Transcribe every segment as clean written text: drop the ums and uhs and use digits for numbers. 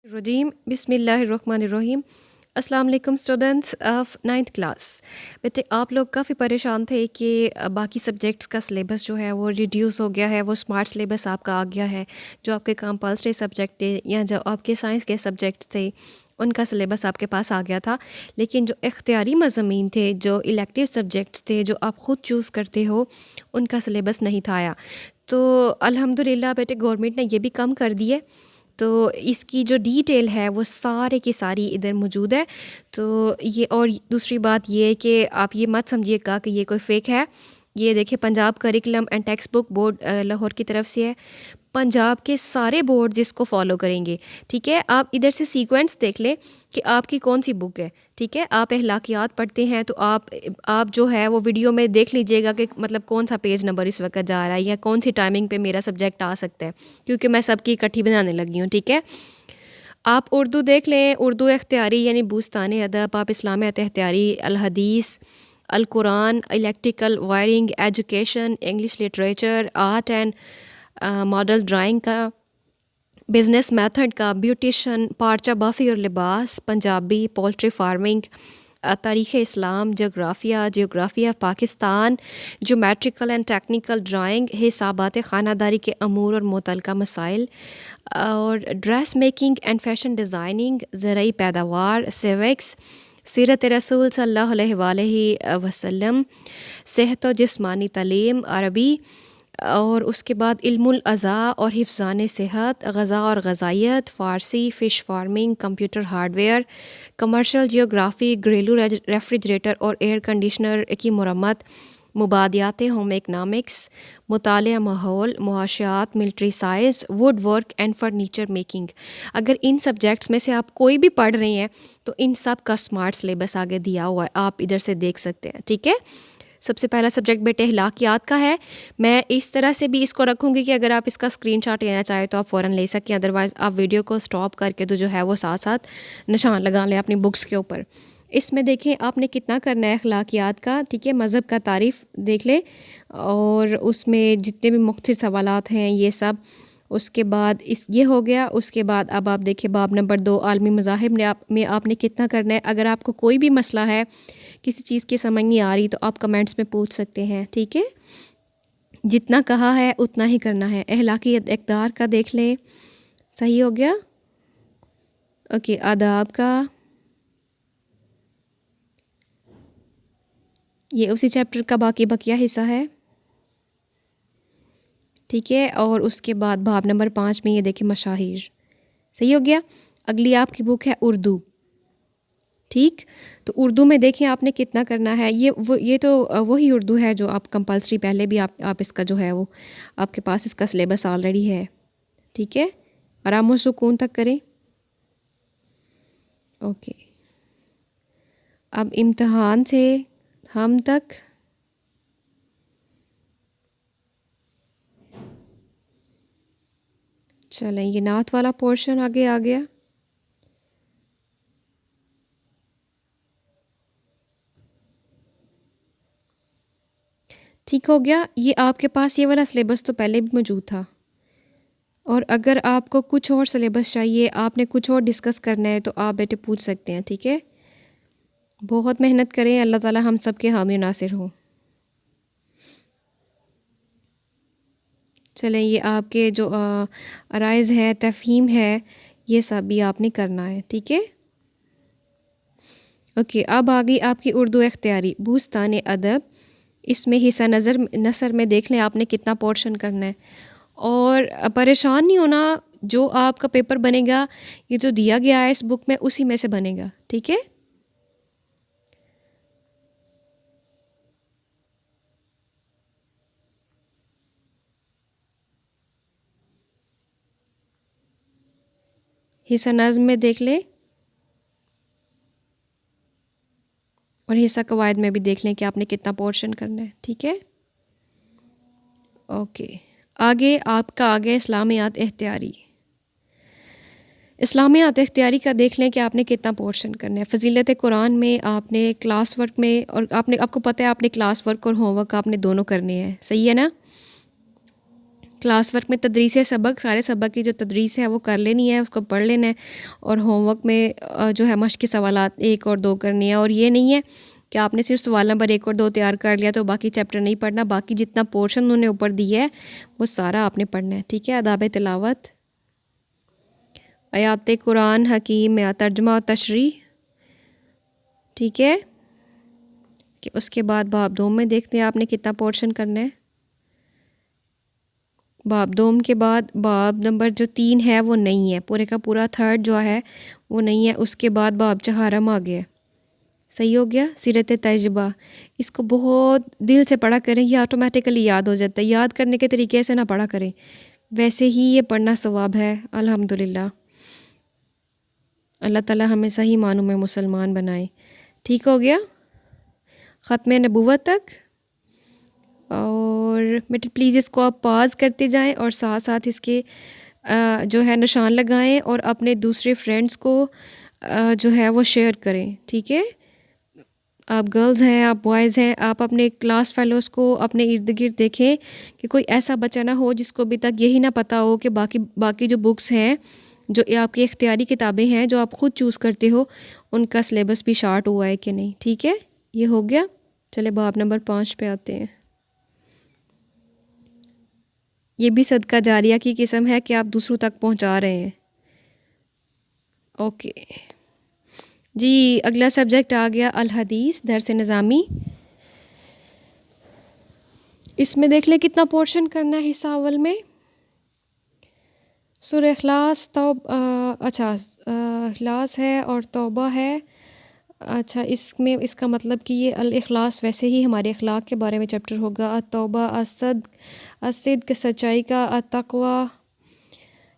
रजीम बिस्मिल्लाहिर्रहमानिर्रहीम। अस्सलाम वालेकुम स्टूडेंट्स ऑफ नाइन्थ क्लास। बेटे आप लोग काफ़ी परेशान थे कि बाकी सब्जेक्ट्स का सिलेबस जो है वो रिड्यूस हो गया है, वो स्मार्ट सिलेबस आपका आ गया है। जो आपके कंपल्सरी सब्जेक्ट थे या जो आपके साइंस के सब्जेक्ट्स थे उनका सिलेबस आपके पास आ गया था, लेकिन जो इख्तियारी मज़ामीन थे, जो इलेक्टिव सब्जेक्ट्स थे, जो आप ख़ुद चूज़ करते हो, उनका सिलेबस नहीं था आया। तो अल्हम्दुलिल्लाह बेटे गवर्नमेंट ने ये भी कम कर दी है। तो इसकी जो डिटेल है वो सारे की सारी इधर मौजूद है। तो ये और दूसरी बात ये है कि आप ये मत समझिएगा कि ये कोई फ़ेक है। ये देखिए Punjab curriculum and text book board Lahore की तरफ से है। पंजाब के सारे बोर्ड्स इसको फॉलो करेंगे, ठीक है। आप इधर से सीक्वेंस देख लें कि आपकी कौन सी बुक है, ठीक है। आप अखलाकियात पढ़ते हैं तो आप जो है वो वीडियो में देख लीजिएगा कि मतलब कौन सा पेज नंबर इस वक्त जा रहा है या कौन सी टाइमिंग पे मेरा सब्जेक्ट आ सकता है, क्योंकि मैं सबकी इकट्ठी बनाने लगी हूँ, ठीक है। आप उर्दू देख लें, उर्दू इख्तियारी यानी बूस्तान अदब, आप इस्लामियत इख्तियारी, अल हदीस, अल कुरान, electrical wiring, education, English literature, art and model drawing का, बिज़नेस मेथड का, ब्यूटिशन, पार्चा बाफ़ी और लिबास, पंजाबी, पोल्ट्री फार्मिंग, तारीख़ इस्लाम, जियोग्राफिया Pakistan, geometrical and technical drawing, हिसाबात ख़ानादारी के अमूर और मुतल्लिक़ा मसाइल, और dress making and fashion designing, ज़रई पैदावार, सिविक्स, सीरत रसूल सल्लल्लाहु अलैहि वसल्लम, सेहत और जिस्मानी तालीम, अरबी, और उसके बाद इल्मुल अज़ा और हिफ़्ज़ान सेहत, ग़ज़ा और ग़ज़ाइयत, फ़ारसी, fish farming, computer hardware, commercial geography, घरेलू रेफ्रिजरेटर और एयर कंडीशनर की मरम्मत, मुबादियात होम इकनॉमिक्स, मुतालिया माहौल, मुआशियात, military science, wood work and furniture making. अगर इन सब्जेक्ट्स में से आप कोई भी पढ़ रहे हैं तो इन सब का स्मार्ट सिलेबस आगे दिया हुआ है, आप इधर से देख सकते हैं, ठीक है। सबसे पहला सब्जेक्ट बेटे अखलाकियात का है। मैं इस तरह से भी इसको रखूँगी कि अगर आप इसका स्क्रीनशॉट लेना चाहें तो आप फ़ौरन ले सकें, अदरवाइज़ आप वीडियो को स्टॉप करके तो जो है वो साथ साथ निशान लगा लें अपनी बुक्स के ऊपर। इसमें देखें आपने कितना करना है अखलाकियात का, ठीक है। मज़हब का तारीफ़ देख लें और उसमें जितने भी मुख्तलिफ सवालात हैं ये सब। उसके बाद इस ये हो गया। उसके बाद अब आप देखिए बाब नंबर 2 आलमी मज़ाहिब में आपने कितना करना है। अगर आपको कोई भी मसला है, किसी चीज़ की समझ नहीं आ रही, तो आप कमेंट्स में पूछ सकते हैं, ठीक है। जितना कहा है उतना ही करना है। अखलाकी इक़्तिदार का देख लें, सही हो गया। ओके, आदाब का ये उसी चैप्टर का बाकी बकिया हिस्सा है, ठीक है। और उसके बाद बाब नंबर 5 में ये देखें मशाहिर, सही हो गया। अगली आपकी बुक है उर्दू, ठीक। तो उर्दू में देखें आपने कितना करना है। ये तो वही उर्दू है जो आप कंपल्सरी पहले भी आप इसका जो है वो आपके पास इसका सिलेबस ऑलरेडी है, ठीक है। आराम और सुकून तक करें। ओके, अब इम्तिहान से हम तक, चलें ये नात वाला पोर्शन आगे आ गया। ठीक हो गया। ये आपके पास ये वाला सिलेबस तो पहले भी मौजूद था, और अगर आपको कुछ और सिलेबस चाहिए, आपने कुछ और डिस्कस करना है, तो आप बेटे पूछ सकते हैं, ठीक है। बहुत मेहनत करें, अल्लाह ताला हम सब के हामी नासिर हों। चलें ये आपके जो अराइज़ है, तफ़हीम है, ये सब भी आपने करना है, ठीक है। ओके, अब आ गई आपकी उर्दू इख्तियारी बूस्तान अदब। इसमें हिस्सा नसर में देख लें आपने कितना पोर्शन करना है, और परेशान नहीं होना। जो आपका पेपर बनेगा, ये जो दिया गया है इस बुक में, उसी में से बनेगा, ठीक है। हिस्सा नज़्म में देख लें और हिस्सा कवायद में भी देख लें कि आपने कितना पोर्शन करना है, ठीक है। ओके, आगे आपका आगे इस्लामियात इख्तियारी। इस्लामियात इख्तियारी का देख लें कि आपने कितना पोर्शन करना है। फ़जीलत कुरान में आपने क्लास वर्क में, और आपको पता है आपने क्लास वर्क और होमवर्क आपने दोनों करने हैं, सही है ना। क्लास वर्क में तदरीस सबक, सारे सबक की जो तदरीस है वो कर लेनी है, उसको पढ़ लेना है। और होमवर्क में जो है मश्क के सवालात 1 और 2 करनी है। और ये नहीं है कि आपने सिर्फ सवाल नंबर 1 और 2 तैयार कर लिया तो बाकी चैप्टर नहीं पढ़ना। बाकी जितना पोर्शन उन्होंने ऊपर दिया है वो सारा आपने पढ़ना है, ठीक है। आदाब तिलावत, आयात कुरान हकीम या तर्जुमा और तशरीह, ठीक है। कि उसके बाद बाब दोम में देखते हैं आपने कितना पोर्शन करना है। बाब दोम के बाद बाब नंबर जो 3 है वो नहीं है, पूरे का पूरा 3rd जो है वो नहीं है। उसके बाद बाब चहारम आ गया, सही हो गया। सीरत तजुबा, इसको बहुत दिल से पढ़ा करें, ये ऑटोमेटिकली याद हो जाता है। याद करने के तरीके से ना पढ़ा करें, वैसे ही ये पढ़ना सवाब है। अल्हम्दुलिल्लाह, अल्लाह ताला हमें सही मानों में मुसलमान बनाए। ठीक हो गया, ख़त्म नबूवत तक। और बेटे प्लीज़ इसको आप पॉज करते जाएं और साथ साथ इसके जो है निशान लगाएं और अपने दूसरे फ्रेंड्स को जो है वो शेयर करें, ठीक है। आप गर्ल्स हैं, आप बॉयज़ हैं, आप अपने क्लास फेलोज़ को अपने इर्द गिर्द देखें कि कोई ऐसा बच्चा ना हो जिसको अभी तक यही ना पता हो कि बाकी बाकी जो बुक्स हैं, जो ये आपकी इख्तियारी किताबें हैं जो आप ख़ुद चूज़ करते हो, उनका सिलेबस भी शार्ट हुआ है कि नहीं, ठीक है। ये हो गया। चले बाब नंबर 5 पे आते हैं। ये भी सदका जारिया की किस्म है कि आप दूसरों तक पहुंचा रहे हैं। ओके जी, अगला सब्जेक्ट आ गया अल हदीस दर्स निज़ामी। इसमें देख लें कितना पोर्शन करना है हिस्सा अव्वल में। सूरह इखलास, इखलास है और तौबा है। अच्छा, इसमें इसका मतलब कि ये अल इखलास वैसे ही हमारे अखलाक के बारे में चैप्टर होगा। तौबा सिद्क़ सच्चाई का, तक़वा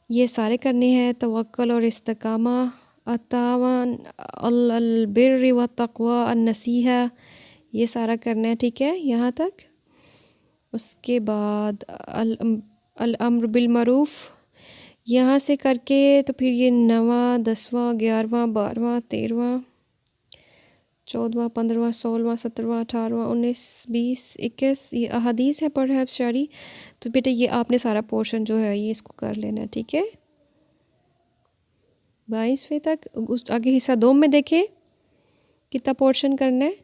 ये सारे करने हैं। तवक्कुल और इस्तिकामा, अतावन अल बिर्र व तक़वा, नसीहा ये सारा करना है, ठीक है यहाँ तक। उसके बाद अल अम्र बिल मरूफ़ यहाँ से करके तो फिर ये 9वां 10वां 11वां 12वां 13वां 14वां 15वां 16वां 17वां 18वां 19 20 21 ये अहादीस है पर शारी। तो बेटा ये आपने सारा पोर्शन जो है ये इसको कर लेना है, ठीक है। 22वें तक। उस आगे हिस्सा 2 में देखें कितना पोर्शन करना है।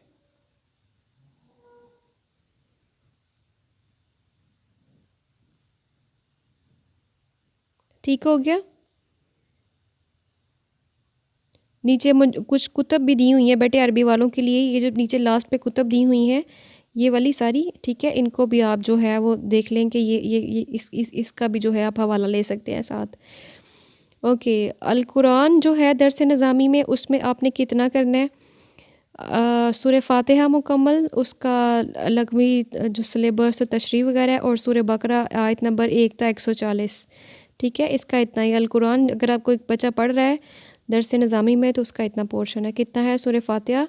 ठीक हो गया। नीचे कुछ कुतब भी दी हुई हैं बेटे अरबी वालों के लिए, ये जो नीचे लास्ट पे कुतब दी हुई हैं ये वाली सारी, ठीक है। इनको भी आप जो है वो देख लें कि ये इसका भी जो है आप हवाला ले सकते हैं साथ। ओके, अल कुरान जो है दर्स निज़ामी में उसमें आपने कितना करना है। सूरह फातिहा मुकम्मल, उसका लगवी जो सिलेबस तशरीह वगैरह है, और सूरह बकरा आयत नंबर 1 था 140, ठीक है। इसका इतना ही। अल कुरान अगर आपको एक बच्चा पढ़ रहा है दर्स निज़ामी में तो उसका इतना पोर्शन है। कितना है, सूरह फातिहा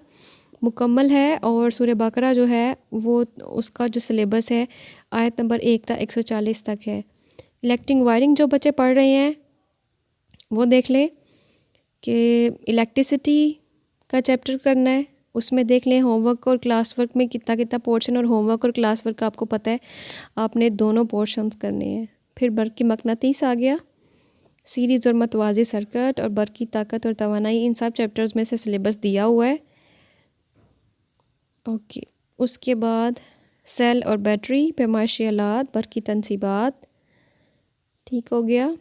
मुकम्मल है और सूरह बकरा जो है वो उसका जो सिलेबस है आयत नंबर 1 था 140 तक है। इलेक्ट्रिक वायरिंग जो बच्चे पढ़ रहे हैं वो देख लें कि इलेक्ट्रिसिटी का चैप्टर करना है, उसमें देख लें होमवर्क और क्लास वर्क में कितना कितना पोर्शन, और होमवर्क और क्लास वर्क का आपको पता है आपने दोनों पोर्शंस करने हैं। फिर बर्क़ी मकनातीस आ गया, सीरीज़ और मतवाज़ी सर्किट और बर्क़ी ताकत और तवानाई, इन सब चैप्टर्स में से सिलेबस दिया हुआ है। ओके, उसके बाद सेल और बैटरी, पैमाइशी आलात, बर्क़ी तनसीबात, ठीक हो गया।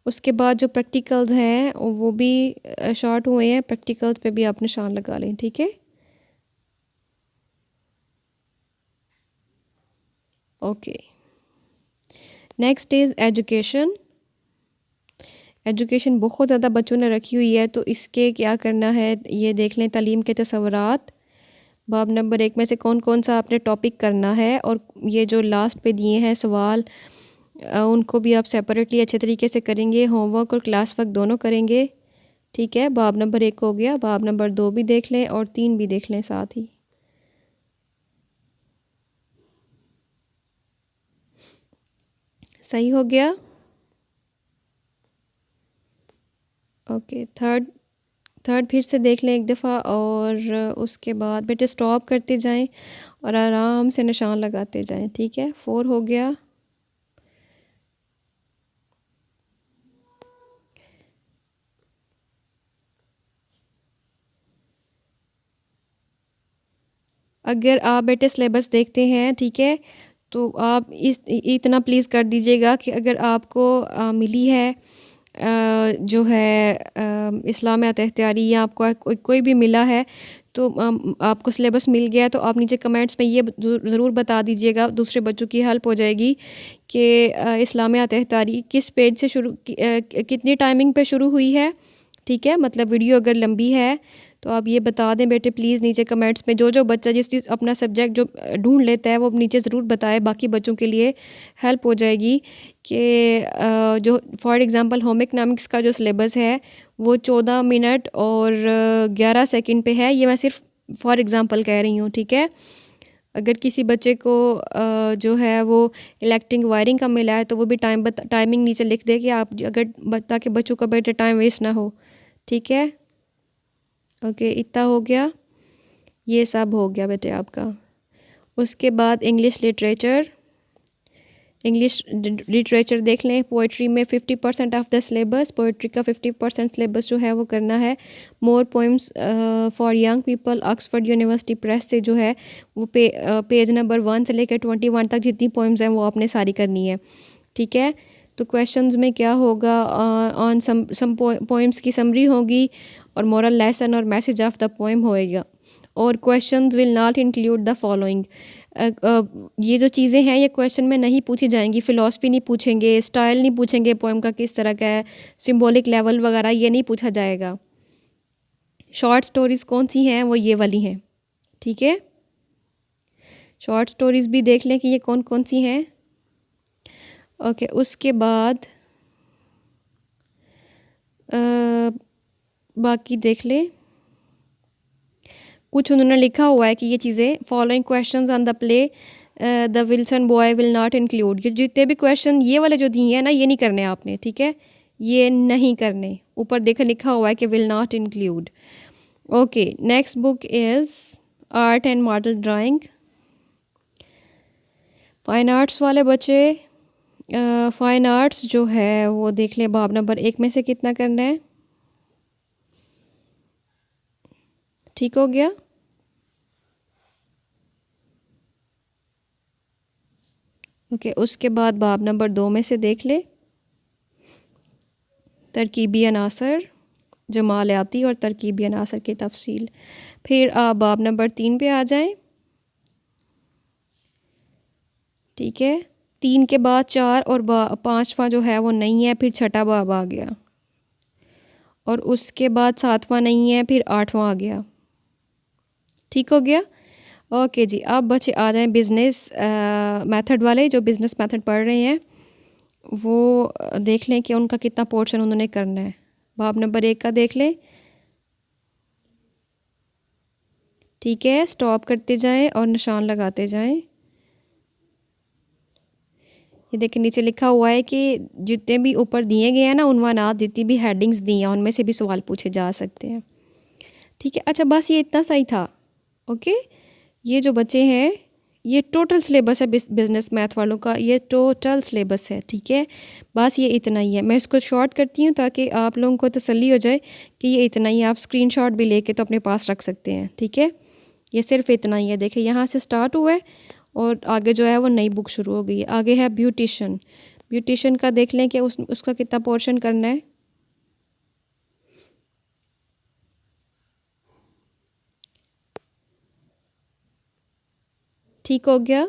उसके बाद जो प्रैक्टिकल्स हैं वो भी शॉर्ट हुए हैं, प्रैक्टिकल्स पे भी आप निशान लगा लें, ठीक है। Okay, next is education. Education बहुत ज़्यादा बच्चों ने रखी हुई है तो इसके क्या करना है ये देख लें। तालीम के तसव्वुरात, बाब नंबर 1 में से कौन कौन सा आपने टॉपिक करना है, और ये जो लास्ट पे दिए हैं सवाल उनको भी आप सेपरेटली अच्छे तरीके से करेंगे। होमवर्क और क्लास वर्क दोनों करेंगे, ठीक है। बाब नंबर 1 हो गया, बाब नंबर 2 भी देख लें और 3 भी देख लें साथ ही। सही हो गया। ओके, थर्ड फिर से देख लें एक दफ़ा, और उसके बाद बेटे स्टॉप करते जाएं और आराम से निशान लगाते जाएं, ठीक है। 4 हो गया, अगर आप बेटे सिलेबस देखते हैं, ठीक है, तो आप इतना प्लीज़ कर दीजिएगा कि अगर आपको मिली है जो है इस्लामियात इख्तियारी या आपको कोई भी मिला है, तो आपको सिलेबस मिल गया है, तो आप नीचे कमेंट्स में ये ज़रूर बता दीजिएगा, दूसरे बच्चों की हेल्प हो जाएगी कि इस्लामियात इख्तियारी किस पेज से शुरू कितनी टाइमिंग पे शुरू हुई है, ठीक है, मतलब वीडियो अगर लंबी है तो आप ये बता दें बेटे प्लीज़ नीचे कमेंट्स में। जो बच्चा जिस चीज़ अपना सब्जेक्ट जो ढूंढ लेता है वो नीचे ज़रूर बताए, बाकी बच्चों के लिए हेल्प हो जाएगी कि जो फॉर एग्ज़ाम्पल होम इकनॉमिक्स का जो सिलेबस है वो 14 मिनट और 11 सेकंड पे है। ये मैं सिर्फ फॉर एग्ज़ाम्पल कह रही हूँ, ठीक है। अगर किसी बच्चे को जो है वो इलेक्ट्रिक वायरिंग का मिला है तो वो भी टाइमिंग नीचे लिख दे कि आप अगर ताकि बच्चों का बेटे टाइम वेस्ट ना हो, ठीक है। ओके, इतना हो गया, ये सब हो गया बेटे आपका। उसके बाद इंग्लिश लिटरेचर देख लें। पोइट्री में 50% ऑफ द सिलेबस, पोइट्री का 50% सिलेबस जो है वो करना है। More poems for young people, Oxford University Press से जो है वो पेज नंबर 1 से लेकर 21 तक जितनी पोइम्स हैं वो आपने सारी करनी है, ठीक है। तो क्वेश्चंस में क्या होगा, ऑन सम पोइम्स की समरी होगी और मोरल लेसन और मैसेज ऑफ द पोइम होएगा। और questions will not include the following. ये जो चीज़ें हैं ये क्वेश्चन में नहीं पूछी जाएंगी। फ़िलासफ़ी नहीं पूछेंगे, स्टाइल नहीं पूछेंगे पोएम का किस तरह का है, सिंबॉलिक लेवल वगैरह ये नहीं पूछा जाएगा। शॉर्ट स्टोरीज़ कौन सी हैं, वो ये वाली हैं, ठीक है। शॉर्ट स्टोरीज़ भी देख लें कि ये कौन कौन सी हैं। ओके, उसके बाद बाकी देख लें। कुछ उन्होंने लिखा हुआ है कि ये चीज़ें following questions on the play the Wilson boy will not include. ये जितने भी क्वेश्चन ये वाले जो दिए हैं ना, ये नहीं करने आपने, ठीक है, ये नहीं करने। ऊपर देखा लिखा हुआ है कि will not include. Okay, next book is art and model drawing. Fine arts वाले बच्चे फाइन आर्ट्स जो है वो देख लें, बाब नंबर 1 में से कितना करना है, ठीक हो गया। ओके, उसके बाद बाब नंबर 2 में से देख ले, तरकीबी अनासर, जमालियाती और तरकीबी अनासर की तफसील। फिर आप बाब नंबर 3 पे आ जाएं, ठीक है। 3 के बाद 4 और 5वां जो है वो नहीं है, फिर छठा बाब आ गया, और उसके बाद 7वां नहीं है, फिर 8वां आ गया, ठीक हो गया। ओके जी, अब बच्चे आ जाएं बिज़नेस मेथड वाले, जो बिज़नेस मेथड पढ़ रहे हैं वो देख लें कि उनका कितना पोर्शन उन्होंने करना है। बाब नंबर 1 का देख लें, ठीक है। स्टॉप करते जाएं और निशान लगाते जाएं। ये देखिए नीचे लिखा हुआ है कि जितने भी ऊपर दिए गए हैं ना उन्वानात, जितनी भी हेडिंग्स दी हैं उनमें से भी सवाल पूछे जा सकते हैं, ठीक है। अच्छा, बस ये इतना सही था। ओके, ये जो बच्चे हैं ये टोटल सिलेबस है बिज़नेस मैथ वालों का, ये टोटल सिलेबस है, ठीक है। बस ये इतना ही है। मैं इसको शॉर्ट करती हूँ ताकि आप लोगों को तसल्ली हो जाए कि ये इतना ही है। आप स्क्रीनशॉट भी लेके तो अपने पास रख सकते हैं, ठीक है। ये सिर्फ इतना ही है। देखिए यहाँ से स्टार्ट हुआ है और आगे जो है वो नई बुक शुरू हो गई है। आगे है ब्यूटिशन। ब्यूटिशन का देख लें कि उसका कितना पोर्शन करना है। ठीक हो गया।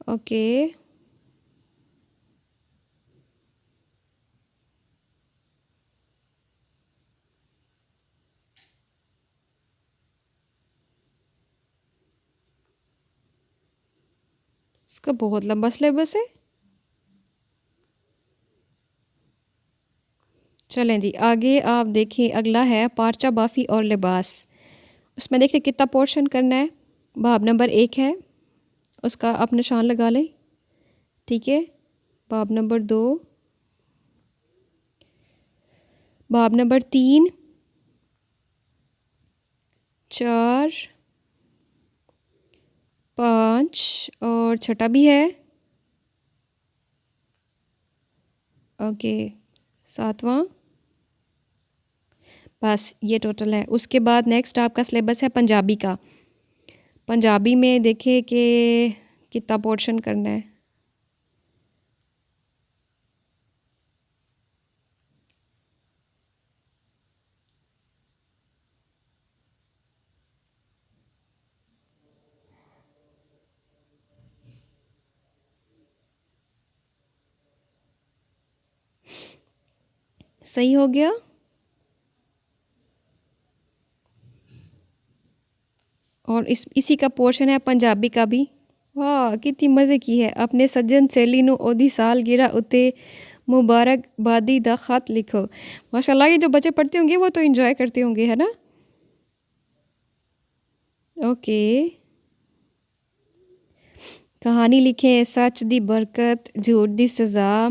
ओके, इसका बहुत लंबा सिलेबस है। चलें जी, आगे आप देखिए, अगला है पार्चा बाफ़ी और लिबास। उसमें देखिए कितना पोर्शन करना है। बाब नंबर 1 है, उसका आप निशान लगा लें, ठीक है। बाब नंबर 2, बाब नंबर 3, 4, 5 और छठा भी है। ओके, 7वां। बस ये टोटल है। उसके बाद नेक्स्ट आपका सिलेबस है पंजाबी का। पंजाबी में देखें कि कितना पोर्शन करना है। सही हो गया। और इसी का पोर्शन है पंजाबी का भी। वाह कितनी मज़े की है। अपने सज्जन सहेली नू ओदी साल गिरा उते मुबारकबादी दा खत लिखो। माशाल्लाह, ये जो बच्चे पढ़ते होंगे वो तो एंजॉय करते होंगे, है ना। ओके, कहानी लिखें सच दी बरकत झूठ दी सज़ा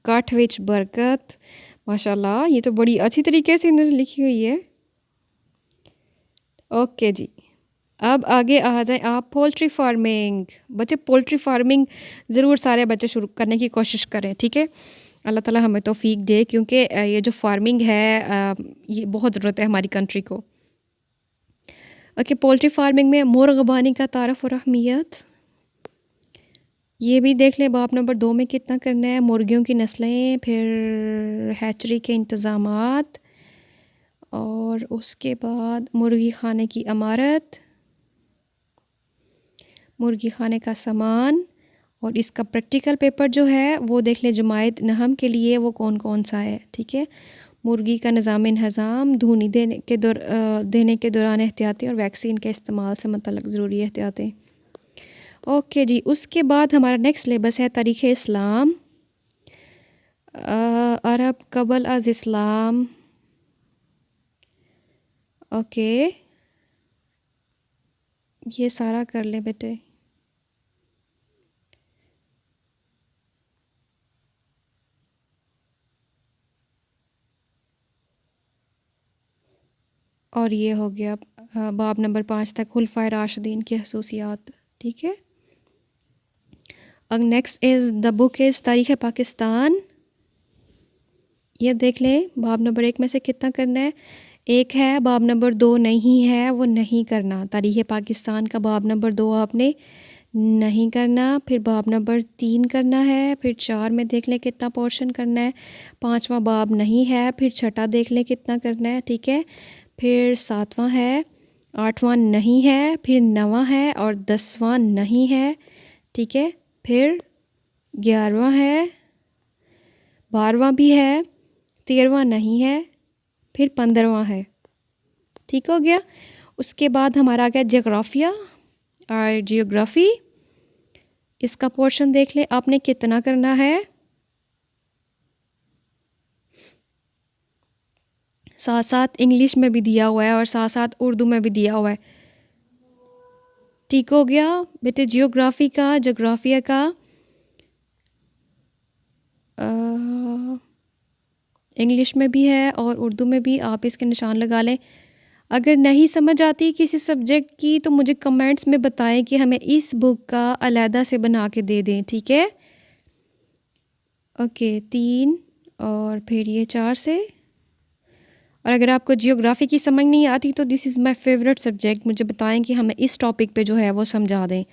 काठ विच बरकत। माशाल्लाह, ये तो बड़ी अच्छी तरीके से इन्होंने लिखी हुई है। ओके जी, अब आगे आ जाएं आप। Poultry farming. बच्चे पोल्ट्री फार्मिंग ज़रूर सारे बच्चे शुरू करने की कोशिश करें, ठीक है। अल्लाह ताला हमें तौफीक दे, क्योंकि ये जो फार्मिंग है ये बहुत ज़रूरत है हमारी कंट्री को। ओके, पोल्ट्री फार्मिंग में मुर्गबानी का तारफ़ और अहमियत ये भी देख लें। बाब नंबर 2 में कितना करना है। मुर्गियों की नस्लें, फिर हैचरी के इंतज़ामात, और उसके बाद मुर्गी खाने की इमारत, मुर्गी खाने का सामान, और इसका प्रैक्टिकल पेपर जो है वो देख लें जमायत नहम के लिए वो कौन कौन सा है, ठीक है। मुर्गी का निज़ाम इंहज़ाम, धूनी देने के दौरान एहतियातें और वैक्सीन के इस्तेमाल से मतलब ज़रूरी एहतियातें। ओके जी, उसके बाद हमारा नेक्स्ट सिलेबस है तारीख़ इस्लाम, अरब कबल अज़ इस्लाम। ओके, ये सारा कर लें बेटे। और ये हो गया बाब नंबर 5 तक खुलफाए राशिदीन की खसूसियात, ठीक है। अब next is the book is तारीख़ पाकिस्तान। ये देख लें बाब नंबर 1 में से कितना करना है। एक है, बाब नंबर 2 नहीं है, वो नहीं करना। तारीख़ पाकिस्तान का बाब नंबर 2 आपने नहीं करना। फिर बाब नंबर 3 करना है। फिर 4 में देख लें कितना पोर्शन करना है। 5वां बाब नहीं है। फिर छठा देख लें कितना करना है, ठीक है। फिर 7वां है, 8वां नहीं है, फिर 9वां है और 10वां नहीं है, ठीक है। फिर 11वां है, 12वां भी है, 13वां नहीं है, फिर 15वां है, ठीक हो गया। उसके बाद हमारा आ गया जोग्राफिया और जियोग्राफ़ी। इसका पोर्शन देख लें आपने कितना करना है। साथ साथ इंग्लिश में भी दिया हुआ है और साथ साथ उर्दू में भी दिया हुआ है, ठीक हो गया बेटे। जियोग्राफी का, जोग्राफिया का इंग्लिश में भी है और उर्दू में भी, आप इसके निशान लगा लें। अगर नहीं समझ आती किसी सब्जेक्ट की तो मुझे कमेंट्स में बताएं कि हमें इस बुक का अलहदा से बना के दे दें, ठीक है। ओके, 3 और फिर ये 4 से। और अगर आपको जियोग्राफ़ी की समझ नहीं आती तो this is my favourite subject. मुझे बताएं कि हमें इस टॉपिक पे जो है वो समझा दें,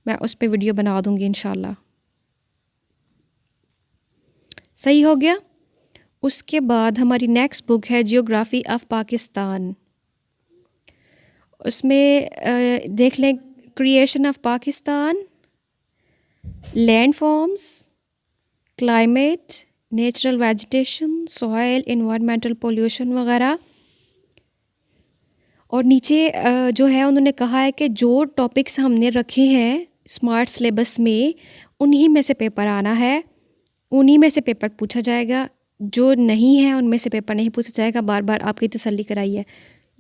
मैं उस पे वीडियो बना दूँगी इंशाल्लाह। सही हो गया। उसके बाद हमारी नेक्स्ट बुक है जियोग्राफ़ी ऑफ पाकिस्तान। उसमें देख लें creation of Pakistan, land forms, climate, natural vegetation, soil, environmental pollution वगैरह। और नीचे जो है उन्होंने कहा है कि जो टॉपिक्स हमने रखे हैं स्मार्ट सिलेबस में उन्हीं में से पेपर आना है, उन्हीं में से पेपर पूछा जाएगा। जो नहीं है उनमें से पेपर नहीं पूछा जाएगा। बार बार आपकी तसल्ली कराइए।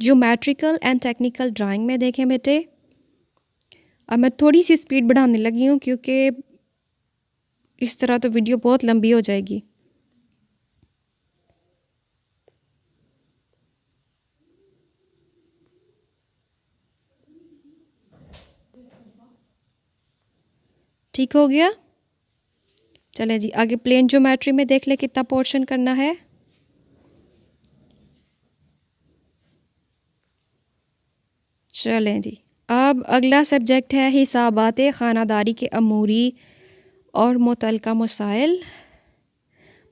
ज्योमेट्रिकल एंड टेक्निकल ड्राइंग में देखें बेटे, अब मैं थोड़ी सी स्पीड बढ़ाने लगी हूँ क्योंकि इस तरह तो वीडियो बहुत लंबी हो जाएगी। ठीक हो गया। चलें जी आगे प्लेन ज्योमेट्री में देख ले कितना पोर्शन करना है। चलें जी अब अगला सब्जेक्ट है हिसाबात ख़ानादारी के अमूरी और मुतल्लिका मसाइल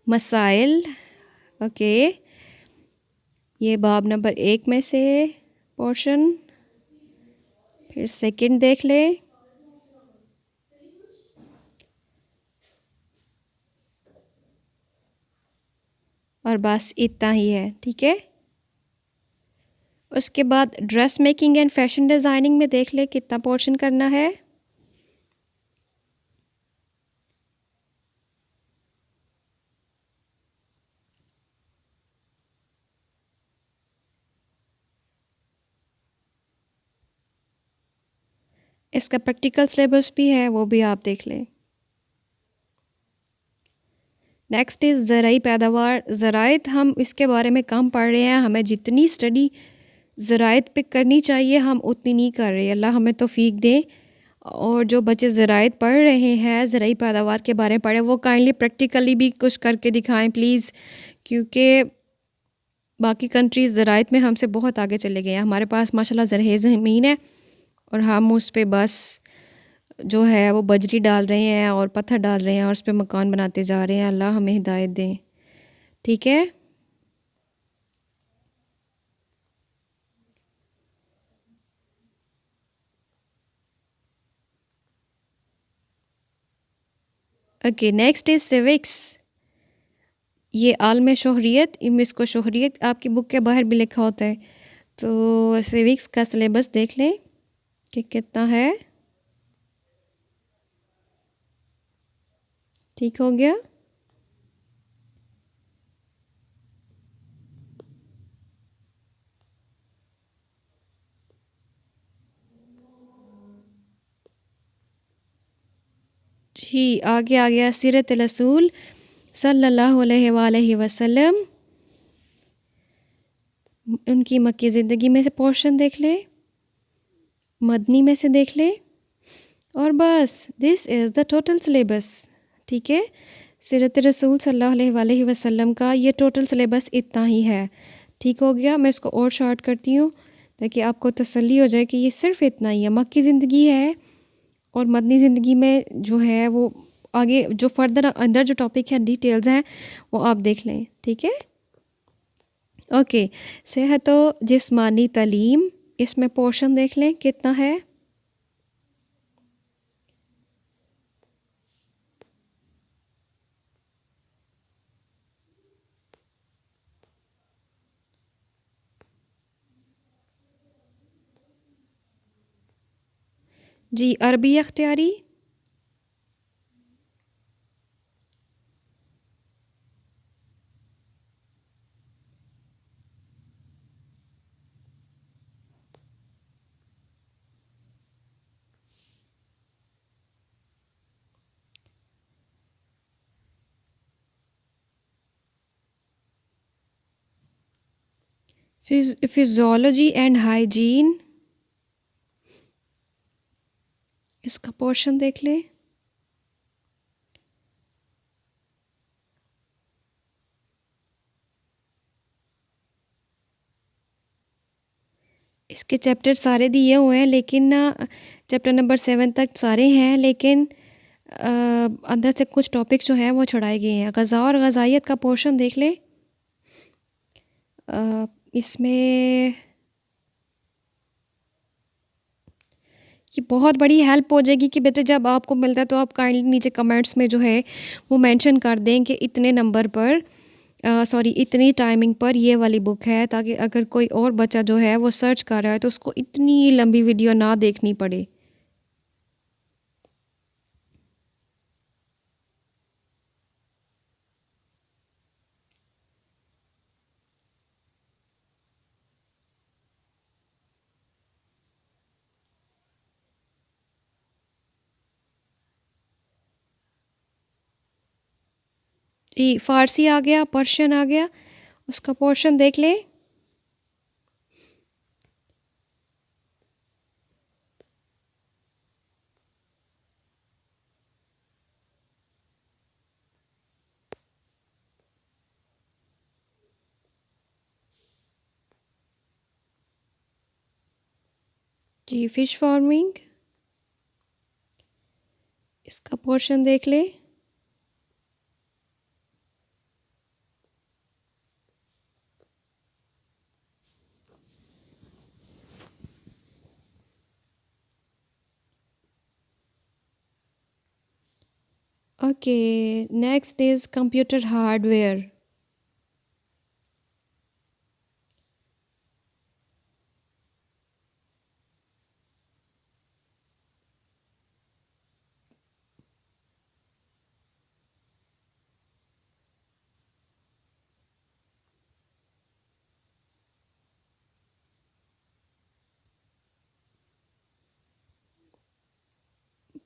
मसाइल। ओके ये बाब नंबर 1 में से पोर्शन। फिर सेकंड देख ले। और बस इतना ही है। ठीक है उसके बाद dress making and fashion designing में देख ले कितना पोर्शन करना है। इसका प्रैक्टिकल सिलेबस भी है वो भी आप देख लें। नेक्स्ट इज़ ज़राई पैदावार। ज़राइत हम इसके बारे में कम पढ़ रहे हैं। हमें जितनी स्टडी ज़राइत पे करनी चाहिए हम उतनी नहीं कर रहे। अल्लाह हमें तौफीक दे। और जो बच्चे ज़राइत पढ़ रहे हैं ज़राई पैदावार के बारे में पढ़ें वो काइंडली प्रैक्टिकली भी कुछ करके दिखाएं प्लीज़, क्योंकि बाकी कंट्रीज़ ज़राइत में हमसे बहुत आगे चले गए हैं। हमारे पास माशाल्लाह ज़रहेज़ ज़मीन है और हम उस पे बस जो है वो बजरी डाल रहे हैं और पत्थर डाल रहे हैं और उस पे मकान बनाते जा रहे हैं। अल्लाह हमें हिदायत दें। ठीक है ओके नेक्स्ट इज़ सिविक्स। ये आलम शोहरियत इसको शोहरियत आपकी बुक के बाहर भी लिखा होता है। तो सिविक्स का सिलेबस देख लें कि कितना है। ठीक हो गया। जी आगे आ गया सीरत रसूल सल्लल्लाहु अलैहि वसल्लम। उनकी मक्की ज़िंदगी में से पोर्शन देख ले, मदनी में से देख ले और बस this is the total syllabus. ठीक है सीरत रसूल सल्लल्लाहु अलैहि वसल्लम का ये टोटल सिलेबस इतना ही है। ठीक हो गया। मैं इसको और शॉर्ट करती हूँ ताकि आपको तसल्ली हो जाए कि ये सिर्फ़ इतना ही है। मक्की ज़िंदगी है और मदनी ज़िंदगी में जो है वो आगे जो फर्दर अंदर जो टॉपिक है डिटेल्स हैं वो आप देख लें। ठीक है ओके सेहत व जिस्मानी तालीम इसमें पोर्शन देख लें कितना है। जी अरबी अख्तियारी। फिजियोलॉजी एंड हाइजीन इसका पोर्शन देख लें। इसके चैप्टर सारे दिए हुए हैं लेकिन चैप्टर नंबर 7 तक सारे हैं लेकिन अंदर से कुछ टॉपिक्स जो हैं वो छुड़ाए गए हैं। ग़ज़ा और ग़ज़ाइयत का पोर्शन देख ले। इसमें ये बहुत बड़ी हेल्प हो जाएगी कि बेटे जब आपको मिलता है तो आप काइंडली नीचे कमेंट्स में जो है वो मेंशन कर दें कि इतने नंबर पर सॉरी इतनी टाइमिंग पर ये वाली बुक है, ताकि अगर कोई और बच्चा जो है वो सर्च कर रहा है तो उसको इतनी लंबी वीडियो ना देखनी पड़े। जी फ़ारसी आ गया, पर्शियन आ गया, उसका पोर्शन देख ले। जी, फ़िश फार्मिंग, इसका पोर्शन देख लें। Okay, next is computer hardware.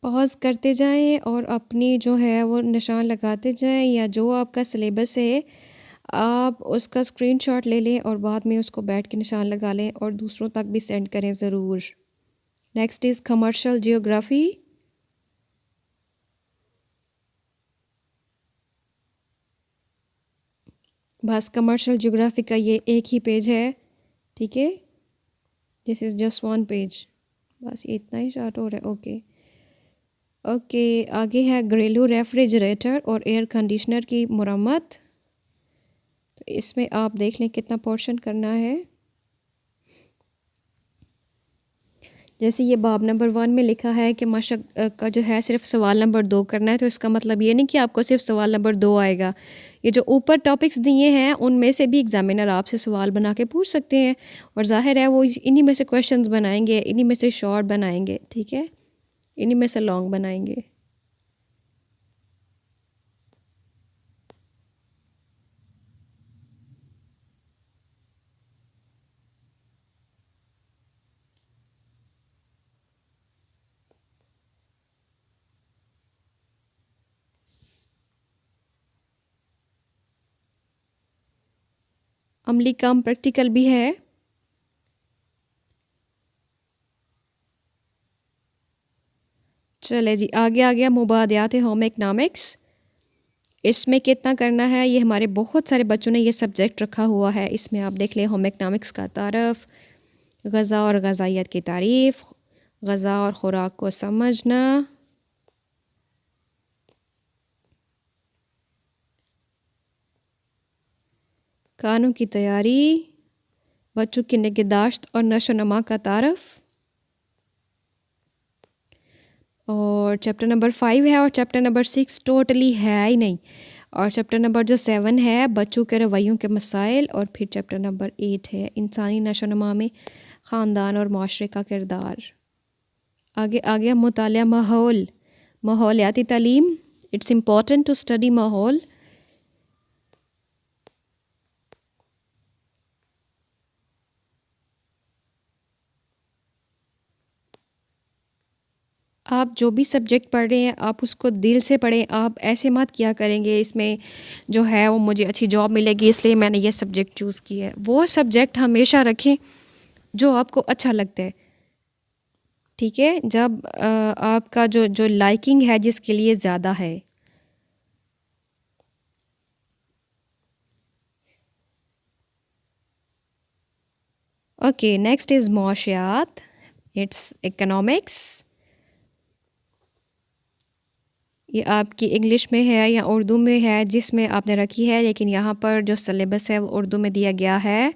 Pause करते जाएँ और अपनी जो है वो निशान लगाते जाएँ, या जो आपका सिलेबस है आप उसका स्क्रीनशॉट ले लें और बाद में उसको बैठ के निशान लगा लें और दूसरों तक भी सेंड करें ज़रूर। Next is commercial geography. बस कमर्शियल जियोग्राफ़ी का ये एक ही पेज है, ठीक है। This is just one page, बस ये इतना ही शार्ट हो रहा है। ओके ओके, आगे है घरेलू रेफ्रिजरेटर और एयर कंडीशनर की मुरम्मत। तो इसमें आप देख लें कितना पोर्शन करना है। जैसे ये बाब नंबर 1 में लिखा है कि मशक का जो है सिर्फ सवाल नंबर 2 करना है, तो इसका मतलब ये नहीं कि आपको सिर्फ सवाल नंबर 2 आएगा। ये जो ऊपर टॉपिक्स दिए हैं उनमें से भी एग्जामिनर आपसे सवाल बना के पूछ सकते हैं, और जाहिर है वो इन्हीं में से क्वेश्चंस बनाएंगे, इन्हीं में से शॉर्ट बनाएंगे, ठीक है, इन्हीं में से लॉन्ग बनाएंगे। अमली काम प्रैक्टिकल भी है। चले जी, आगे आ गया मुबादियात होम इकनॉमिक्स। इसमें कितना करना है, ये हमारे बहुत सारे बच्चों ने ये सब्जेक्ट रखा हुआ है। इसमें आप देख लें होम इकनॉमिक्स का तारफ़, ग़ज़ा और ग़ज़ाइयत की तारीफ़, ग़ज़ा और ख़ुराक को समझना, खानों की तैयारी, बच्चों की निगहदाश्त और नशो नमा का तारफ़, और चैप्टर नंबर 5 है, और चैप्टर नंबर 6 टोटली है ही नहीं, और चैप्टर नंबर जो 7 है बच्चों के रवैयों के मसाइल, और फिर चैप्टर नंबर 8 है इंसानी नशो नमा में ख़ानदान और माशरे का किरदार। आगे आ गया मुतालिया माहौल, माहौलियाती तालीम। इट्स इम्पॉर्टेंट टू स्टडी माहौल। आप जो भी सब्जेक्ट पढ़ रहे हैं आप उसको दिल से पढ़ें। आप ऐसे मत किया करेंगे इसमें जो है वो मुझे अच्छी जॉब मिलेगी इसलिए मैंने ये सब्जेक्ट चूज़ किया है। वो सब्जेक्ट हमेशा रखें जो आपको अच्छा लगता है, ठीक है। जब आपका जो जो लाइकिंग है जिसके लिए ज़्यादा है। ओके, नेक्स्ट इज़ मौशियात, इट्स इकोनॉमिक्स। ये आपकी इंग्लिश में है या उर्दू में है जिसमें आपने रखी है, लेकिन यहाँ पर जो सिलेबस है वो उर्दू में दिया गया है।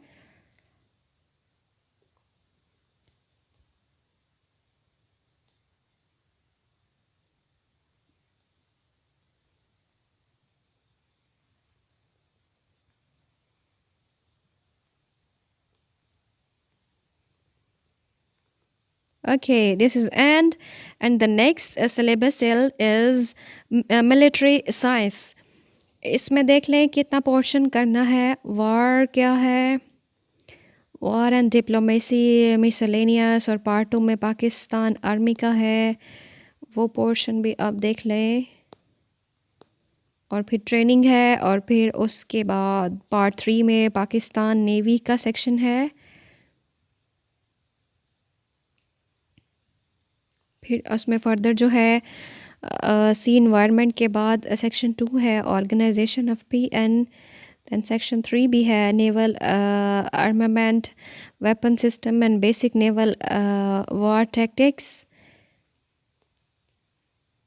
Okay, this is and the next syllabus cell is military science. इसमें देख लें कितना पोर्शन करना है। वार क्या है, वार एंड डिप्लोमेसी, मिसलेनियस, और पार्ट 2 में पाकिस्तान आर्मी का है, वो पोर्शन भी आप देख लें। और फिर ट्रेनिंग है, और फिर उसके बाद पार्ट 3 में पाकिस्तान नेवी का सेक्शन है। फिर उसमें फ़र्दर जो है सी इन्वायरमेंट के बाद सेक्शन 2 है organisation of P and then section 3 भी है, naval armament, weapon system and basic naval war tactics.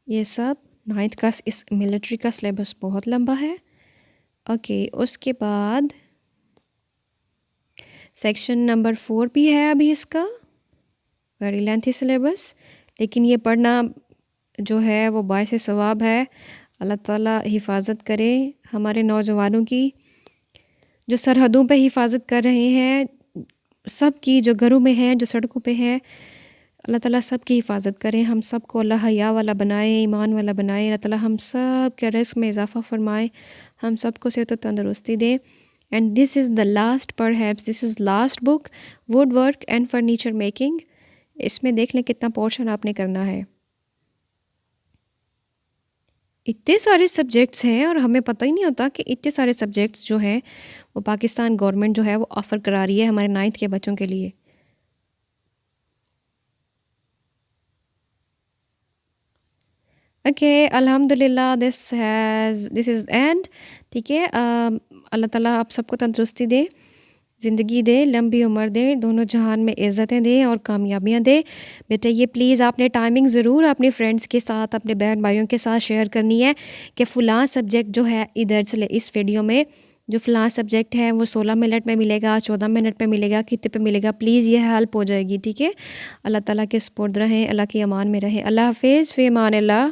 ये सब 9th का इस मिलिट्री का सिलेबस बहुत लंबा है। ओके, उसके बाद सेक्शन नंबर 4 भी है अभी इसका, वेरी लेंथी सिलेबस, लेकिन ये पढ़ना जो है वो बायस सवाब है। अल्लाह ताला हिफाजत करे हमारे नौजवानों की, जो सरहदों पे हिफाजत कर रहे हैं, सब की, जो घरों में हैं, जो सड़कों पे हैं। अल्लाह ताला सब की हिफाजत करे, हम सब को अल्लाह हया वाला बनाए, ईमान वाला बनाए। अल्लाह ताला हम सब के रिस्क में इजाफ़ा फरमाए, हम सब को सेहत और तंदुरुस्ती दे। And this is the last, perhaps this is last book, wood work and furniture making. इसमें देख लें कितना पोर्शन आपने करना है। इतने सारे सब्जेक्ट्स हैं और हमें पता ही नहीं होता कि इतने सारे सब्जेक्ट्स जो हैं वो पाकिस्तान गवर्नमेंट जो है वो ऑफ़र करा रही है हमारे 9th के बच्चों के लिए। ओके, अल्हम्दुलिल्लाह दिस इज़ एंड। ठीक है, अल्लाह ताला आप सबको तंदुरुस्ती दे, ज़िंदगी दे, लंबी उम्र दे, दोनों जहान में इज़्ज़तें दे और कामयाबियाँ दे। बेटा ये प्लीज़ आपने टाइमिंग ज़रूर अपने फ्रेंड्स के साथ, अपने बहन भाइयों के साथ शेयर करनी है कि फ़लाँ सब्जेक्ट जो है इधर से इस वीडियो में जो फ़लाँ सब्जेक्ट है वो 16 मिनट में मिलेगा, 14 मिनट में मिलेगा, कितने पे मिलेगा। प्लीज़ ये हेल्प हो जाएगी। ठीक है, अल्लाह ताला के सुपुर्द रहें, अल्लाह की अमान में रहें। अल्लाह हाफ़िज़, फ़ी अमान अल्लाह।